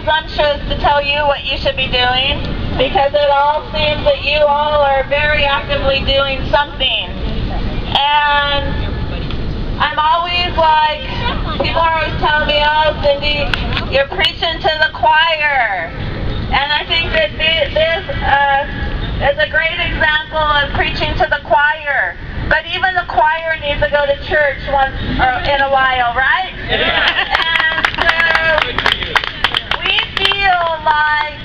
presumptuous to tell you what you should be doing, because it all seems that you all are very actively doing something. And I'm always like, people are always telling me, oh, Cindy, you're preaching to the choir. And I think that this is a great example of preaching to the choir. But even the choir needs to go to church once in a while, right? And so we feel like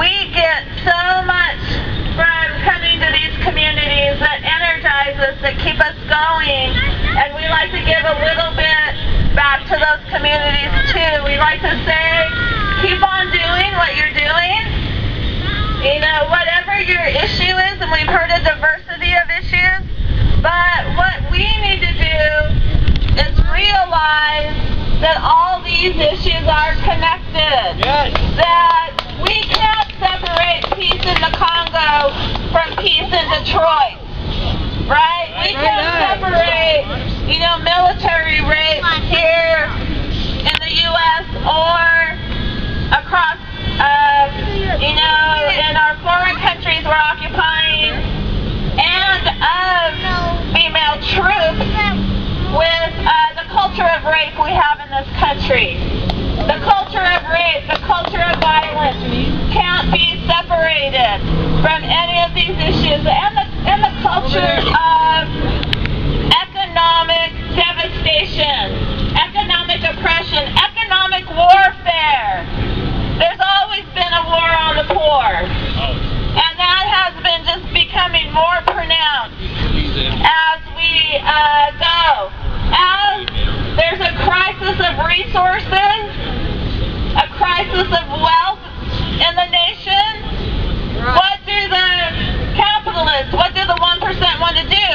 we get so much from coming to these communities that energize us, that keep us going. And we like to give a little bit back to those communities too. We like to say, keep on doing what you're doing. You know, whatever your issue is, and we've heard a diversity of issues, but what we need to do is realize that all these issues are connected. Yes. That we can't separate peace in the Congo from peace in Detroit. Right? We can't separate, you know, military rape here in the U.S. or across, you know, in our foreign countries we're occupying, and of female troops with the culture of rape we have in this country. The culture of rape, the culture of violence can't be separated from any of these issues. And the culture of economic devastation, economic oppression, economic warfare. There's always been a war on the poor. And that has been just becoming more pronounced as we go. As there's a crisis of resources, a crisis of wealth in the nation, what do the capitalists, what do the 1% want to do?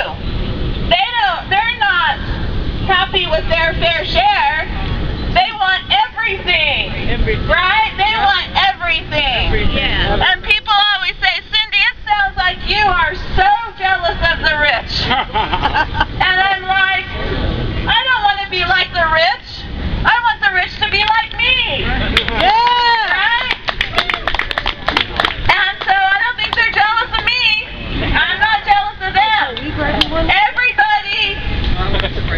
They're not happy with their fair share. They want everything. Right? They want everything. Yeah. And people always say, Cindy, it sounds like you are so jealous of the rich. And I'm like, I don't want to be like the rich. I want the rich to be like me. Yeah. Right? And so I don't think they're jealous of me. I'm not jealous of them. Everybody,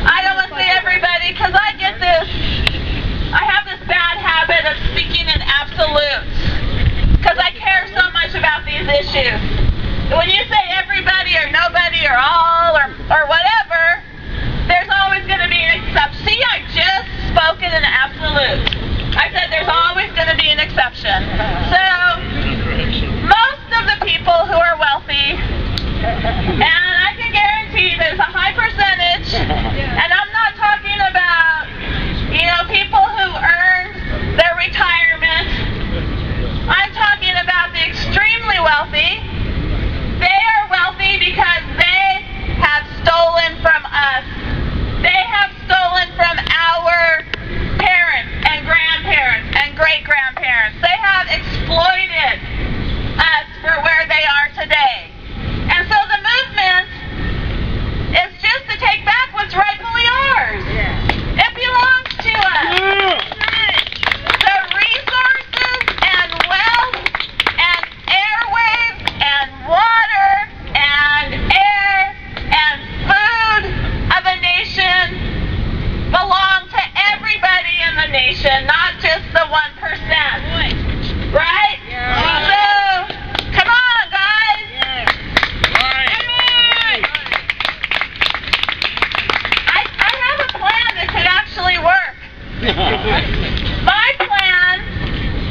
I don't want to say everybody, because I get this, I have this bad habit of speaking in absolutes, because I care so much about these issues. When you say everybody or nobody or all or whatever, there's always going to be an exception. See, I just spoke in an absolute. I said there's always going to be an exception. So, most of the people who are wealthy, and I can guarantee there's a high percentage, and I'm not talking about, you know, people who earned their retirement. I'm talking about the extremely wealthy. They are wealthy because they have stolen from us. They have stolen from our parents and grandparents and great-grandparents. They have exploited us for where they are today. And so the movement is just to take back what's rightfully ours. It belongs to us. The resources and wealth and airwaves and water and air and food of a nation belong to everybody in the nation, not just the 1%. Right? So, come on, guys. I have a plan that could actually work. My plan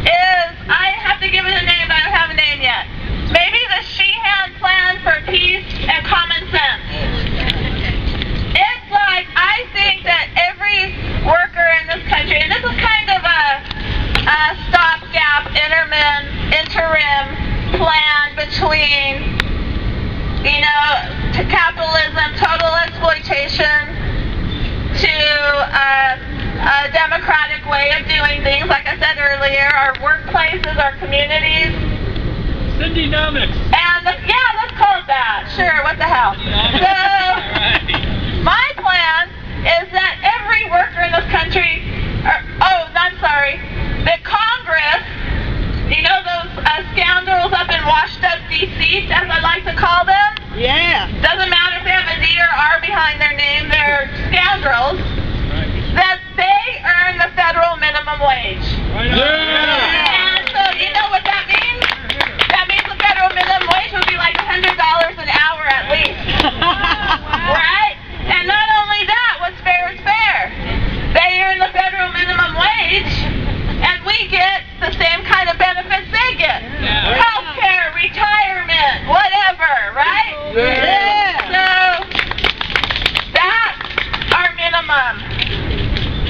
is, I have to give it a name, but I don't have a name yet. Maybe the Sheehan plan for peace and common sense. It's like, I think that every worker in this country, and this is kind of a stopgap, interim plan between, you know, to capitalism, total exploitation, to a democratic way of doing things. Like I said earlier, our workplaces, our communities. Cindy-nomics. And let's call it that. Sure, what the hell. So, my plan is that every worker in this country, that Congress wage. And so you know what that means? That means the federal minimum wage would be like $100 an hour at least. Right? And not only that, what's fair is fair. They earn the federal minimum wage, and we get the same kind of benefits they get. Health care, retirement, whatever, right? So that's our minimum,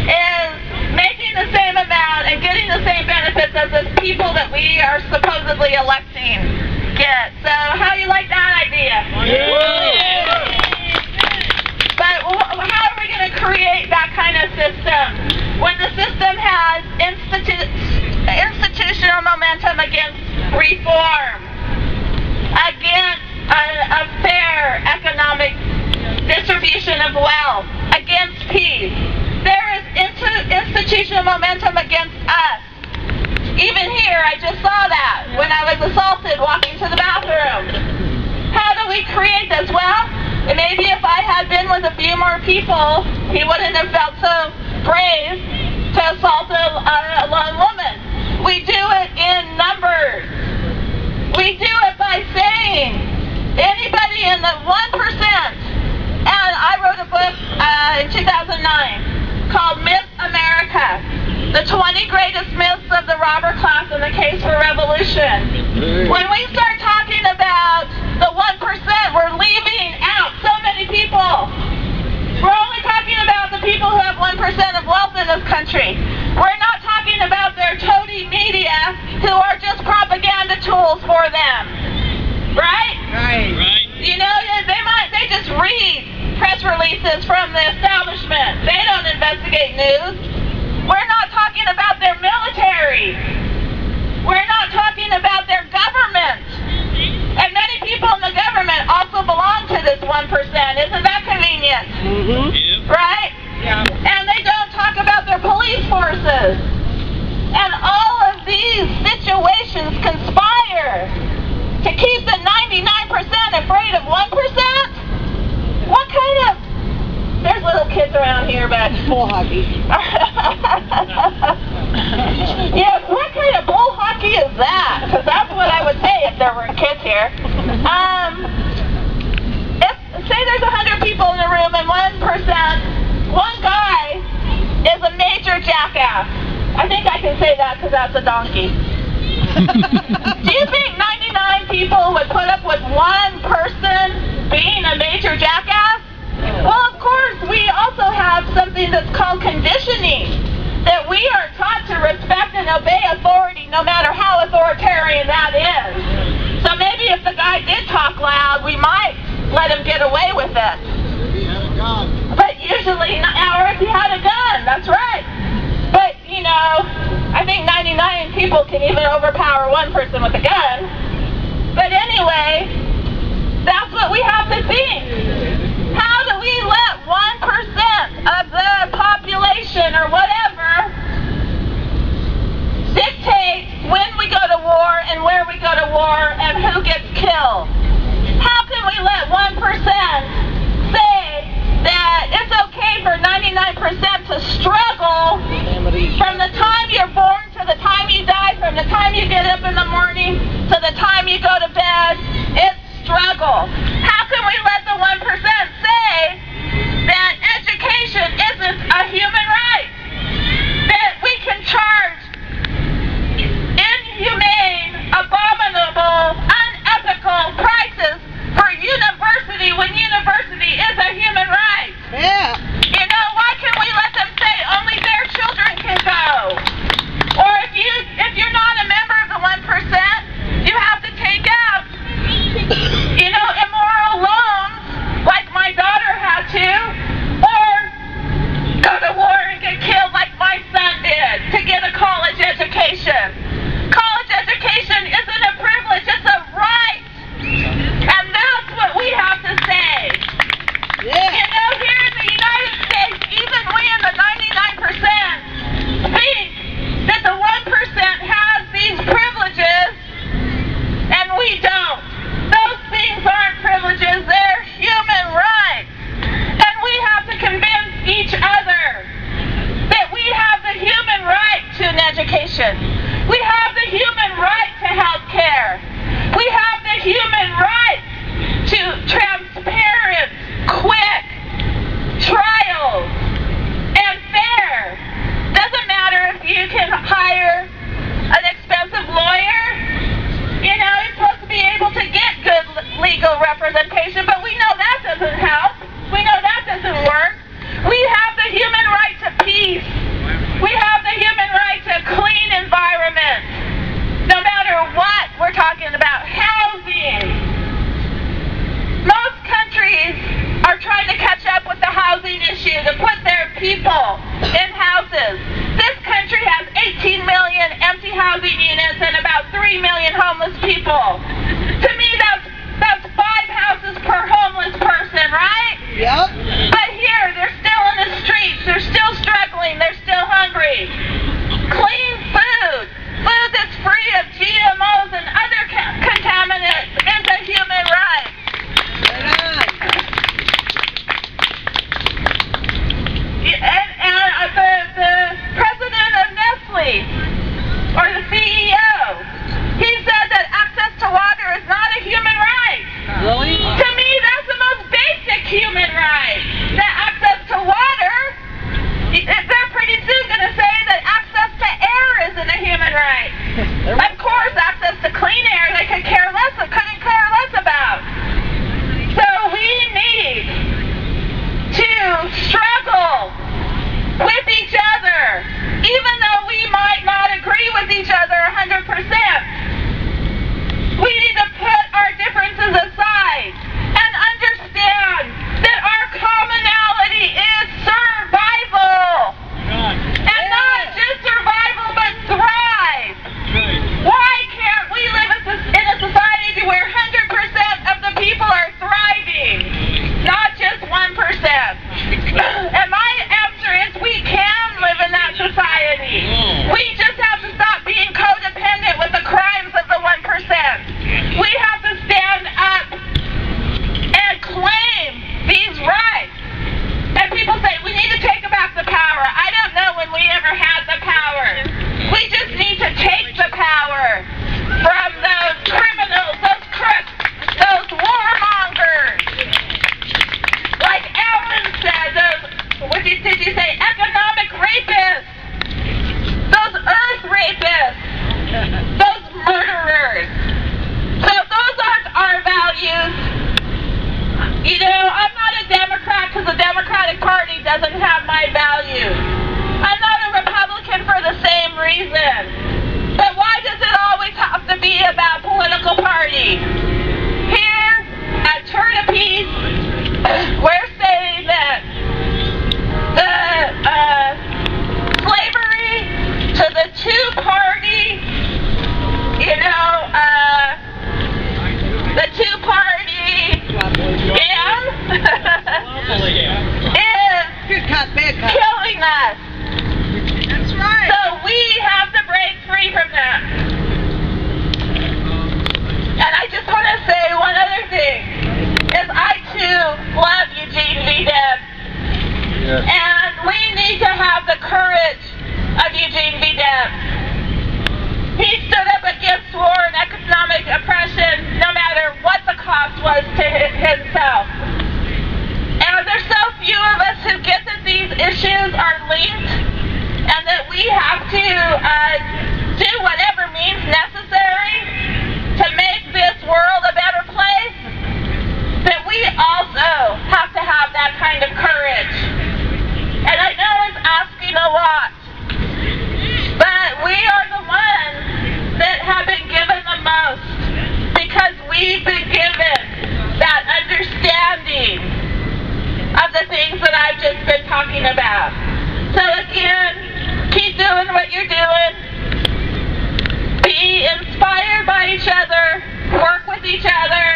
is making the same amount and getting the same benefits as the people that we are supposedly electing get. So how do you like that idea? But how are we going to create that kind of system when the system has institutional momentum against reform, against a fair economic distribution of wealth, against peace? There is institutional momentum against us. Even here, I just saw that when I was assaulted walking to the bathroom. How do we create this? Well, maybe if I had been with a few more people, he wouldn't have felt so brave to assault a lone woman. We do it in numbers. We do it by saying, anybody in the 1%, and I wrote a book in 2009 called Myth America, the 20 greatest myths of the robber class and the case for revolution. When we start talking about the 1%, we're leaving out so many people. We're only talking about the people who have 1% of wealth in this country. We're not talking about their toady media who are just propaganda tools for them. Right? Right. You know, they just read press releases from the establishment. They don't investigate news. We're not talking about their military. We're not talking about their government. And many people in the government also belong to this 1%. Isn't that convenient? Right? Yeah. And they don't talk about their police forces. And all of these situations conspire to keep the 99% afraid of 1%? What kind of... There's little kids around here, but... Bull hockey. Yeah, what kind of bull hockey is that? Because that's what I would say if there were kids here. Say there's 100 people in the room and one guy is a major jackass. I think I can say that because that's a donkey. Do you think 99 people would put up with one person being a major jackass? Well, of course, we also have something that's called conditioning, that we are taught to respect and obey authority no matter how authoritarian that is. So maybe if the guy did talk loud, we might let him get away with it. But usually, or if he had a gun, that's right. But, you know, I think 99 people can even overpower one person with a gun. But anyway, that's what we have to think. How do we let 1% of the population or whatever dictate when we go to war and where we go to war and who gets killed? How can we let 1% say that it's okay for 99% to struggle from the time you're born to the time you die, from the time you get up in the morning to the time you go to bed? It's struggle. How can we let the 1% say that education isn't a human right? That we can charge inhumane, abominable, unethical prices for university when university is a human right? Yeah. You know, why can we let them say only their children can go? Or if you're not a member of the 1%, you have to take out, you know, immoral loans like issues are linked and that we have to do whatever means necessary to make this world a better place, that we also have to have that kind of courage. And I know it's asking a lot, but we are the ones that have been given the most because we've been given that understanding of the things that I've just been talking about. So again, keep doing what you're doing. Be inspired by each other. Work with each other.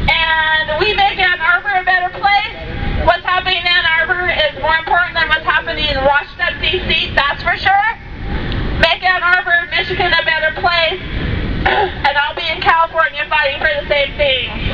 And we make Ann Arbor a better place. What's happening in Ann Arbor is more important than what's happening in Washington, D.C., that's for sure. Make Ann Arbor, Michigan a better place. And I'll be in California fighting for the same thing.